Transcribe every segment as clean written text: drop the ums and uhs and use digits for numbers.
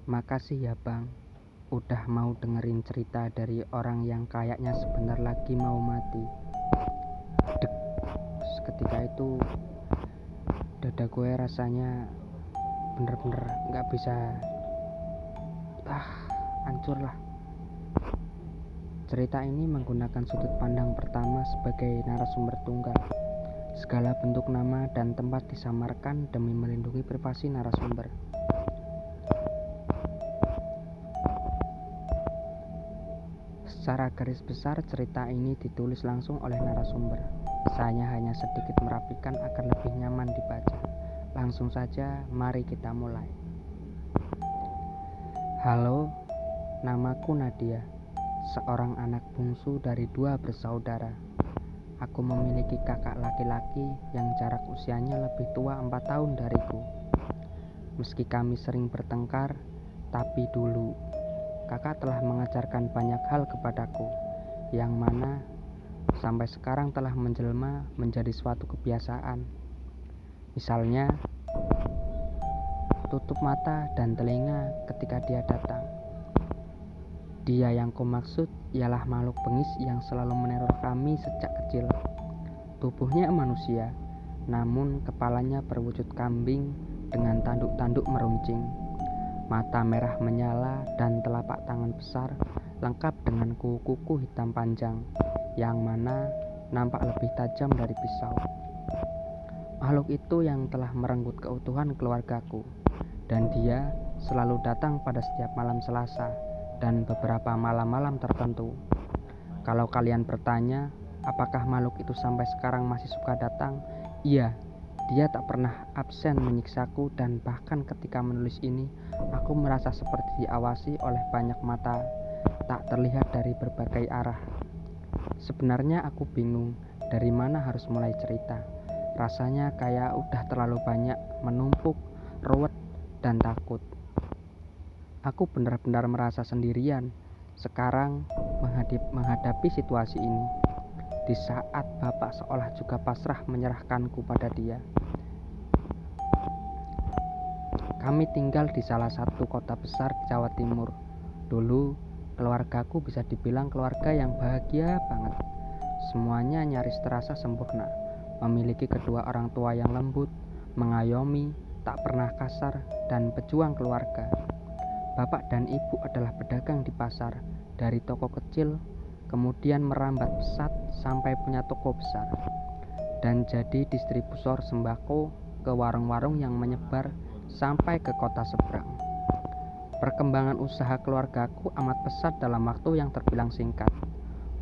Makasih ya Bang, udah mau dengerin cerita dari orang yang kayaknya sebentar lagi mau mati. Dek, seketika itu dada gue rasanya bener-bener gak bisa, hancur lah. Cerita ini menggunakan sudut pandang pertama sebagai narasumber tunggal. Segala bentuk nama dan tempat disamarkan demi melindungi privasi narasumber. Secara garis besar cerita ini ditulis langsung oleh narasumber. Saya hanya sedikit merapikan agar lebih nyaman dibaca. Langsung saja, mari kita mulai. Halo, namaku Nadia, seorang anak bungsu dari 2 bersaudara. Aku memiliki kakak laki-laki yang jarak usianya lebih tua 4 tahun dariku. Meski kami sering bertengkar, tapi dulu kakak telah mengajarkan banyak hal kepadaku, yang mana sampai sekarang telah menjelma menjadi suatu kebiasaan. Misalnya, tutup mata dan telinga ketika dia datang. Dia yang kumaksud ialah makhluk bengis yang selalu meneror kami sejak kecil. Tubuhnya manusia, namun kepalanya berwujud kambing dengan tanduk-tanduk meruncing. Mata merah menyala dan telapak tangan besar lengkap dengan kuku-kuku hitam panjang yang mana nampak lebih tajam dari pisau. Makhluk itu yang telah merenggut keutuhan keluargaku, dan dia selalu datang pada setiap malam Selasa dan beberapa malam-malam tertentu. Kalau kalian bertanya, apakah makhluk itu sampai sekarang masih suka datang? Iya, dia tak pernah absen menyiksaku, dan bahkan ketika menulis ini, aku merasa seperti diawasi oleh banyak mata tak terlihat dari berbagai arah. Sebenarnya aku bingung dari mana harus mulai cerita. Rasanya kayak udah terlalu banyak, menumpuk, ruwet, dan takut. Aku benar-benar merasa sendirian sekarang menghadapi situasi ini. Di saat bapak seolah juga pasrah menyerahkanku pada dia. Kami tinggal di salah satu kota besar di Jawa Timur. Dulu, keluargaku bisa dibilang keluarga yang bahagia banget. Semuanya nyaris terasa sempurna. Memiliki kedua orang tua yang lembut, mengayomi, tak pernah kasar, dan pejuang keluarga. Bapak dan ibu adalah pedagang di pasar, dari toko kecil, kemudian merambat pesat sampai punya toko besar, dan jadi distributor sembako ke warung-warung yang menyebar sampai ke kota seberang. Perkembangan usaha keluargaku amat pesat dalam waktu yang terbilang singkat.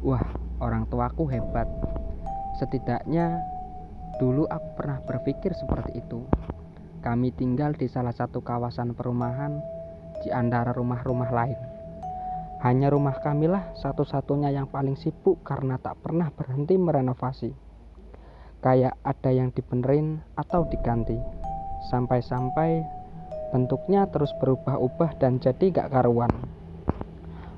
Wah, orang tuaku hebat. Setidaknya dulu aku pernah berpikir seperti itu. Kami tinggal di salah satu kawasan perumahan di antara rumah-rumah lain. Hanya rumah kamilah satu-satunya yang paling sibuk karena tak pernah berhenti merenovasi. Kayak ada yang dibenerin atau diganti. Sampai-sampai bentuknya terus berubah-ubah dan jadi gak karuan.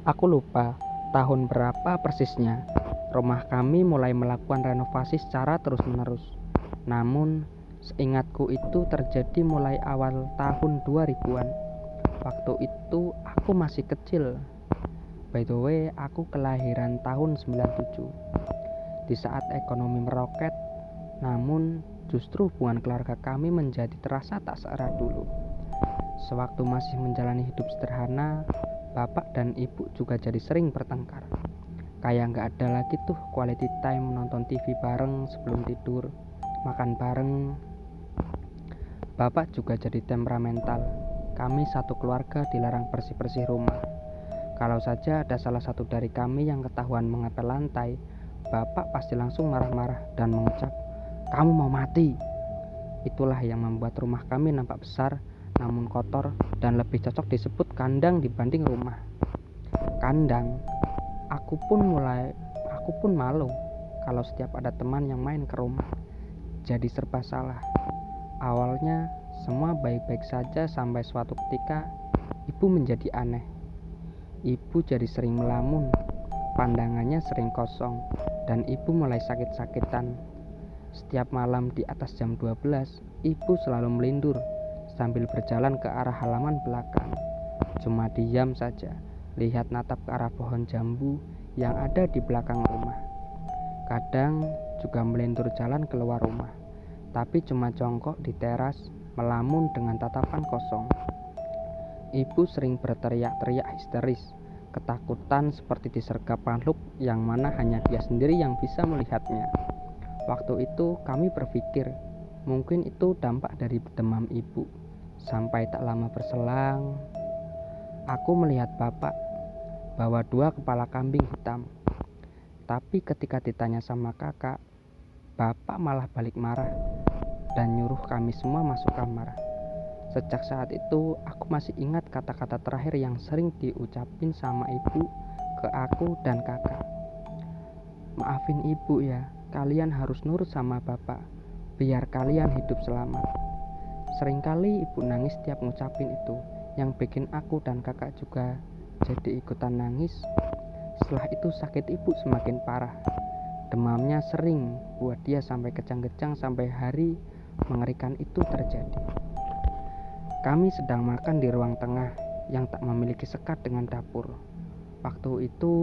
Aku lupa tahun berapa persisnya rumah kami mulai melakukan renovasi secara terus-menerus. Namun seingatku itu terjadi mulai awal tahun 2000-an. Waktu itu aku masih kecil. By the way, aku kelahiran tahun 97. Di saat ekonomi meroket, namun justru hubungan keluarga kami menjadi terasa tak seerat dulu. Sewaktu masih menjalani hidup sederhana, bapak dan ibu juga jadi sering bertengkar. Kayak gak ada lagi tuh quality time nonton TV bareng sebelum tidur, makan bareng. Bapak juga jadi temperamental. Kami satu keluarga dilarang bersih-bersih rumah. Kalau saja ada salah satu dari kami yang ketahuan mengepel lantai, bapak pasti langsung marah-marah dan mengucap, "Kamu mau mati." Itulah yang membuat rumah kami nampak besar, namun kotor, dan lebih cocok disebut kandang dibanding rumah. Kandang, aku pun malu kalau setiap ada teman yang main ke rumah. Jadi serba salah. Awalnya semua baik-baik saja sampai suatu ketika ibu menjadi aneh. Ibu jadi sering melamun, pandangannya sering kosong, dan ibu mulai sakit-sakitan. Setiap malam di atas jam 12, ibu selalu melindur sambil berjalan ke arah halaman belakang. cuma diam saja, lihat natap ke arah pohon jambu yang ada di belakang rumah. Kadang juga melintur jalan keluar rumah, tapi cuma jongkok di teras, melamun dengan tatapan kosong. Ibu sering berteriak-teriak histeris, ketakutan seperti disergap makhluk yang mana hanya dia sendiri yang bisa melihatnya. Waktu itu kami berpikir, mungkin itu dampak dari demam ibu. Sampai tak lama berselang, aku melihat bapak bawa 2 kepala kambing hitam. Tapi ketika ditanya sama kakak, bapak malah balik marah dan nyuruh kami semua masuk kamar. Sejak saat itu, aku masih ingat kata-kata terakhir yang sering diucapin sama ibu ke aku dan kakak. Maafin ibu ya, kalian harus nurut sama bapak, biar kalian hidup selamat. Seringkali ibu nangis setiap ngucapin itu, yang bikin aku dan kakak juga jadi ikutan nangis. Setelah itu sakit ibu semakin parah. Demamnya sering buat dia sampai kejang-kejang sampai hari mengerikan itu terjadi. Kami sedang makan di ruang tengah yang tak memiliki sekat dengan dapur. Waktu itu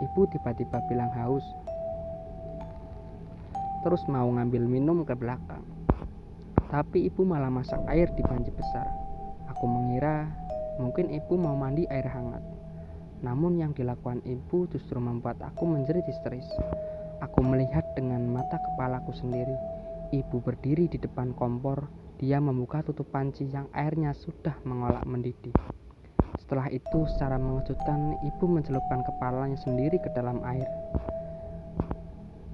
ibu tiba-tiba bilang haus, terus mau ngambil minum ke belakang. Tapi ibu malah masak air di panci besar. Aku mengira mungkin ibu mau mandi air hangat. Namun yang dilakukan ibu justru membuat aku menjerit histeris. Aku melihat dengan mata kepalaku sendiri. Ibu berdiri di depan kompor. Dia membuka tutup panci yang airnya sudah mengolak mendidih. Setelah itu secara mengejutkan ibu mencelupkan kepalanya sendiri ke dalam air.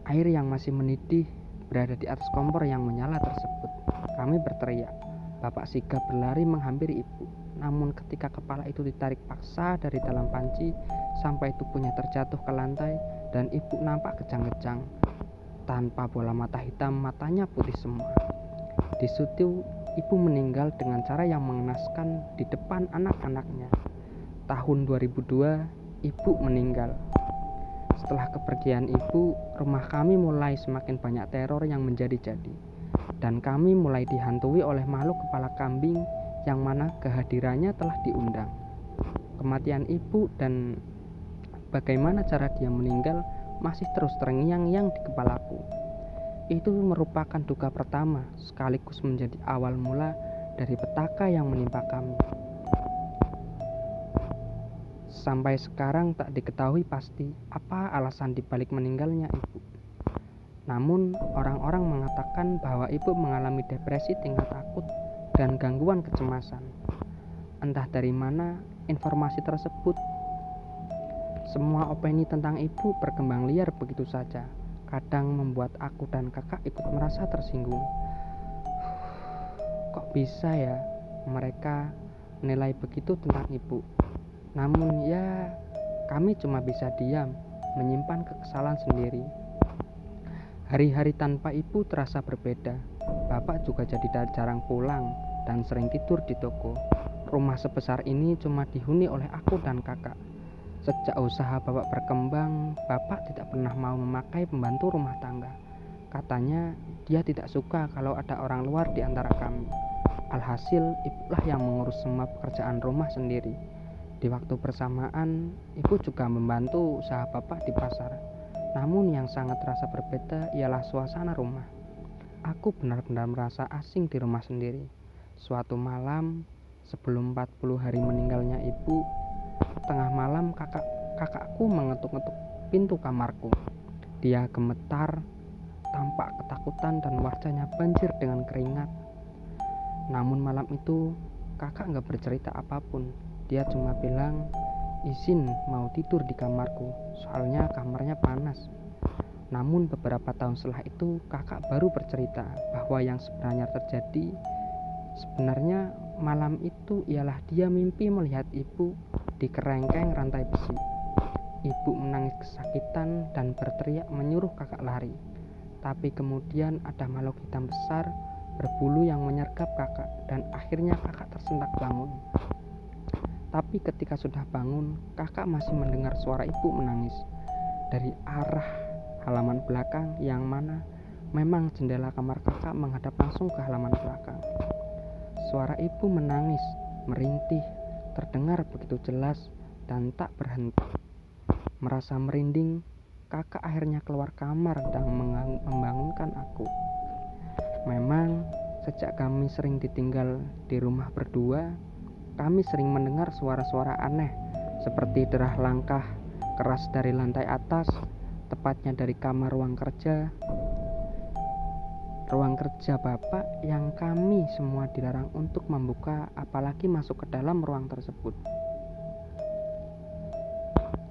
Air yang masih mendidih berada di atas kompor yang menyala tersebut. Kami berteriak. Bapak sigap berlari menghampiri ibu. Namun ketika kepala itu ditarik paksa dari dalam panci sampai tubuhnya terjatuh ke lantai dan ibu nampak kejang-kejang. Tanpa bola mata hitam, matanya putih semua. Di situ ibu meninggal dengan cara yang mengenaskan di depan anak-anaknya. Tahun 2002, ibu meninggal. Setelah kepergian ibu, rumah kami mulai semakin banyak teror yang menjadi-jadi. Dan kami mulai dihantui oleh makhluk kepala kambing yang mana kehadirannya telah diundang. Kematian ibu dan bagaimana cara dia meninggal masih terus terngiang-ngiang di kepalaku. Itu merupakan duka pertama sekaligus menjadi awal mula dari petaka yang menimpa kami. Sampai sekarang tak diketahui pasti apa alasan dibalik meninggalnya ibu. Namun orang-orang mengatakan bahwa ibu mengalami depresi tingkat akut dan gangguan kecemasan. Entah dari mana informasi tersebut. Semua opini tentang ibu berkembang liar begitu saja. Kadang membuat aku dan kakak ikut merasa tersinggung. Kok bisa ya mereka menilai begitu tentang ibu? Namun ya, kami cuma bisa diam, menyimpan kekesalan sendiri. Hari-hari tanpa ibu terasa berbeda. Bapak juga jadi jarang pulang dan sering tidur di toko. Rumah sebesar ini cuma dihuni oleh aku dan kakak. Sejak usaha bapak berkembang, bapak tidak pernah mau memakai pembantu rumah tangga. Katanya dia tidak suka kalau ada orang luar di antara kami. Alhasil, ibulah yang mengurus semua pekerjaan rumah sendiri. Di waktu bersamaan, ibu juga membantu usaha bapak di pasar. Namun yang sangat terasa berbeda ialah suasana rumah. Aku benar-benar merasa asing di rumah sendiri. Suatu malam, sebelum 40 hari meninggalnya ibu, tengah malam kakakku mengetuk-ngetuk pintu kamarku. Dia gemetar, tampak ketakutan dan wajahnya banjir dengan keringat. Namun malam itu kakak gak bercerita apapun. Dia cuma bilang, izin mau tidur di kamarku, soalnya kamarnya panas. Namun beberapa tahun setelah itu kakak baru bercerita bahwa yang sebenarnya terjadi sebenarnya malam itu ialah dia mimpi melihat ibu di kerengkeng rantai besi. Ibu menangis kesakitan dan berteriak menyuruh kakak lari. Tapi kemudian ada makhluk hitam besar berbulu yang menyergap kakak dan akhirnya kakak tersentak bangun. Tapi ketika sudah bangun, kakak masih mendengar suara ibu menangis dari arah halaman belakang yang mana memang jendela kamar kakak menghadap langsung ke halaman belakang. Suara ibu menangis, merintih, terdengar begitu jelas dan tak berhenti. Merasa merinding, kakak akhirnya keluar kamar dan membangunkan aku. Memang, sejak kami sering ditinggal di rumah berdua, kami sering mendengar suara-suara aneh seperti derah langkah keras dari lantai atas, tepatnya dari kamar ruang kerja Bapak yang kami semua dilarang untuk membuka apalagi masuk ke dalam ruang tersebut.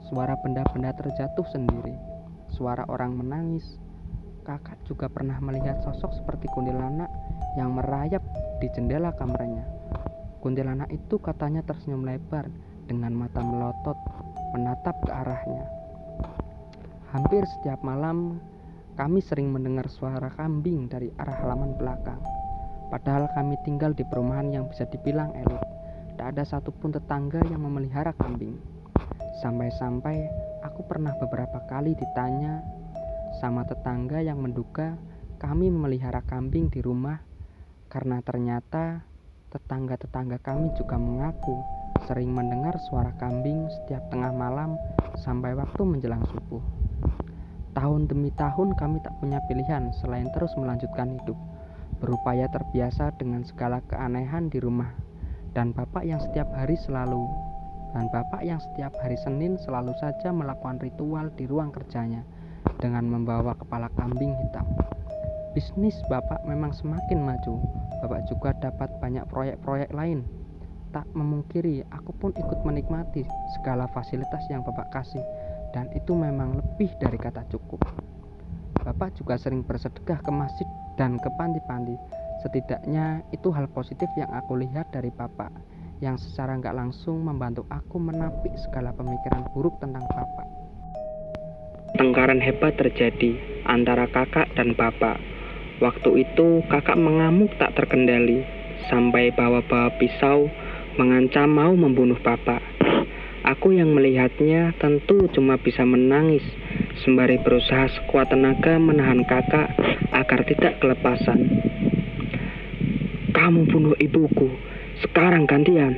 Suara benda-benda terjatuh sendiri, suara orang menangis. Kakak juga pernah melihat sosok seperti kuntilanak yang merayap di jendela kamarnya. Kuntilanak itu katanya tersenyum lebar dengan mata melotot menatap ke arahnya. Hampir setiap malam kami sering mendengar suara kambing dari arah halaman belakang. Padahal kami tinggal di perumahan yang bisa dibilang elit. Tak ada satupun tetangga yang memelihara kambing. Sampai-sampai aku pernah beberapa kali ditanya sama tetangga yang menduga kami memelihara kambing di rumah, karena ternyata tetangga-tetangga kami juga mengaku sering mendengar suara kambing setiap tengah malam sampai waktu menjelang subuh. Tahun demi tahun kami tak punya pilihan selain terus melanjutkan hidup, berupaya terbiasa dengan segala keanehan di rumah. Dan Bapak yang setiap hari Senin selalu saja melakukan ritual di ruang kerjanya dengan membawa kepala kambing hitam. Bisnis Bapak memang semakin maju. Bapak juga dapat banyak proyek-proyek lain. Tak memungkiri, aku pun ikut menikmati segala fasilitas yang Bapak kasih, dan itu memang lebih dari kata cukup. Bapak juga sering bersedekah ke masjid dan ke panti-panti. Setidaknya itu hal positif yang aku lihat dari Bapak, yang secara nggak langsung membantu aku menampik segala pemikiran buruk tentang Bapak. Tengkaran hebat terjadi antara kakak dan Bapak. Waktu itu kakak mengamuk tak terkendali, sampai bawa-bawa pisau mengancam mau membunuh Bapak. Aku yang melihatnya tentu cuma bisa menangis, sembari berusaha sekuat tenaga menahan kakak agar tidak kelepasan. "Kamu bunuh ibuku, sekarang gantian."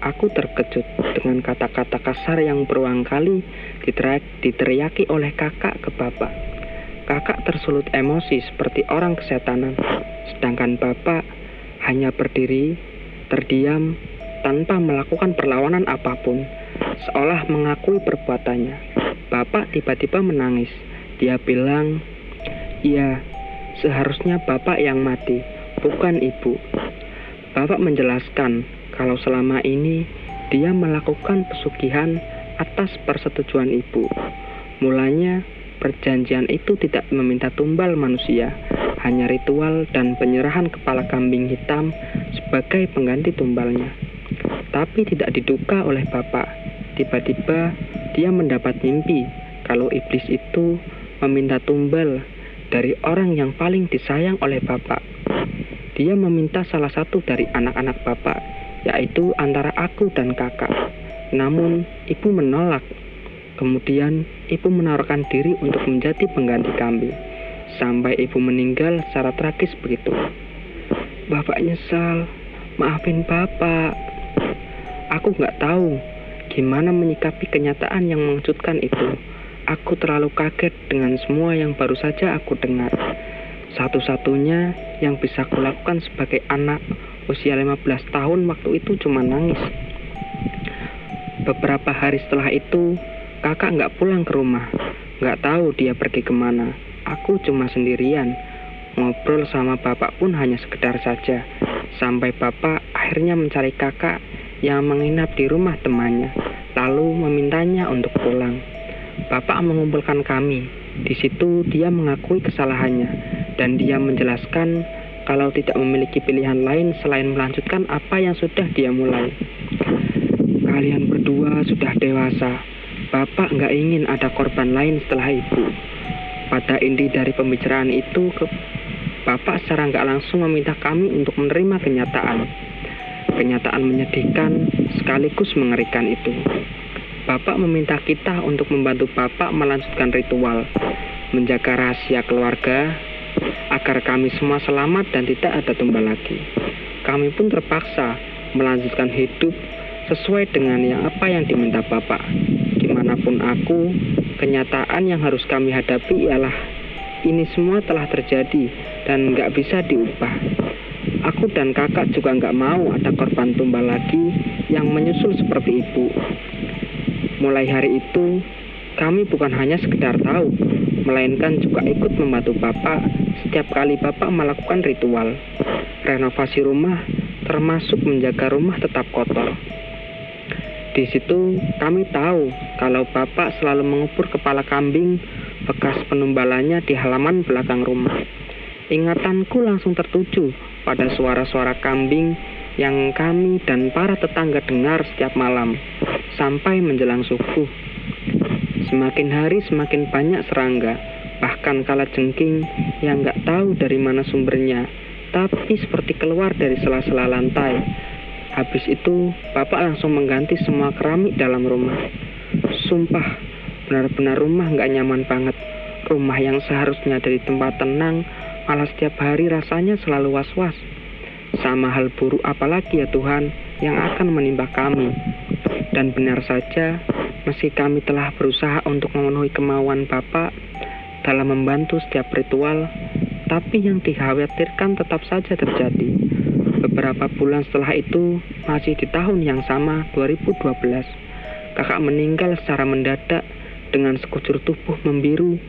Aku terkejut dengan kata-kata kasar yang berulang kali diteriaki oleh kakak ke Bapak. Kakak tersulut emosi seperti orang kesetanan, sedangkan Bapak hanya berdiri, terdiam, tanpa melakukan perlawanan apapun, seolah mengakui perbuatannya. Bapak tiba-tiba menangis. Dia bilang, "Iya, seharusnya Bapak yang mati, bukan Ibu." Bapak menjelaskan kalau selama ini dia melakukan pesugihan atas persetujuan Ibu. Mulanya, perjanjian itu tidak meminta tumbal manusia, hanya ritual dan penyerahan kepala kambing hitam sebagai pengganti tumbalnya. Tapi tidak diduga oleh Bapak, tiba-tiba dia mendapat mimpi kalau iblis itu meminta tumbal dari orang yang paling disayang oleh Bapak. Dia meminta salah satu dari anak-anak Bapak, yaitu antara aku dan kakak. Namun, Ibu menolak. Kemudian, Ibu menaruhkan diri untuk menjadi pengganti kambing, sampai Ibu meninggal secara tragis begitu. Bapak nyesal, maafin Bapak. Aku nggak tahu gimana menyikapi kenyataan yang mengejutkan itu. Aku terlalu kaget dengan semua yang baru saja aku dengar. Satu-satunya yang bisa kulakukan sebagai anak usia 15 tahun waktu itu cuma nangis. Beberapa hari setelah itu, kakak nggak pulang ke rumah. Nggak tahu dia pergi kemana. Aku cuma sendirian. Ngobrol sama Bapak pun hanya sekedar saja. Sampai Bapak akhirnya mencari kakak yang menginap di rumah temannya, lalu memintanya untuk pulang. Bapak mengumpulkan kami. Di situ dia mengakui kesalahannya, dan dia menjelaskan kalau tidak memiliki pilihan lain selain melanjutkan apa yang sudah dia mulai. "Kalian berdua sudah dewasa. Bapak nggak ingin ada korban lain setelah Ibu." Pada inti dari pembicaraan itu, Bapak secara nggak langsung meminta kami untuk menerima kenyataan menyedihkan sekaligus mengerikan itu. Bapak meminta kita untuk membantu Bapak melanjutkan ritual, menjaga rahasia keluarga, agar kami semua selamat dan tidak ada tumbal lagi. Kami pun terpaksa melanjutkan hidup sesuai dengan apa yang diminta Bapak. Dimanapun aku, kenyataan yang harus kami hadapi ialah ini semua telah terjadi dan nggak bisa diubah. Aku dan kakak juga nggak mau ada korban tumbal lagi yang menyusul seperti ibu. Mulai hari itu, kami bukan hanya sekedar tahu, melainkan juga ikut membantu Bapak setiap kali Bapak melakukan ritual renovasi rumah, termasuk menjaga rumah tetap kotor. Di situ kami tahu kalau Bapak selalu mengubur kepala kambing bekas penumbalannya di halaman belakang rumah. Ingatanku langsung tertuju pada suara-suara kambing yang kami dan para tetangga dengar setiap malam sampai menjelang subuh. Semakin hari semakin banyak serangga, bahkan kalajengking yang nggak tahu dari mana sumbernya, tapi seperti keluar dari sela-sela lantai. Habis itu, Bapak langsung mengganti semua keramik dalam rumah. Sumpah, benar-benar rumah nggak nyaman banget. Rumah yang seharusnya dari tempat tenang, malah setiap hari rasanya selalu was-was. Sama hal buruk apalagi ya Tuhan yang akan menimpa kami. Dan benar saja, meski kami telah berusaha untuk memenuhi kemauan Bapak dalam membantu setiap ritual, tapi yang dikhawatirkan tetap saja terjadi. Beberapa bulan setelah itu, masih di tahun yang sama, 2012, kakak meninggal secara mendadak dengan sekujur tubuh membiru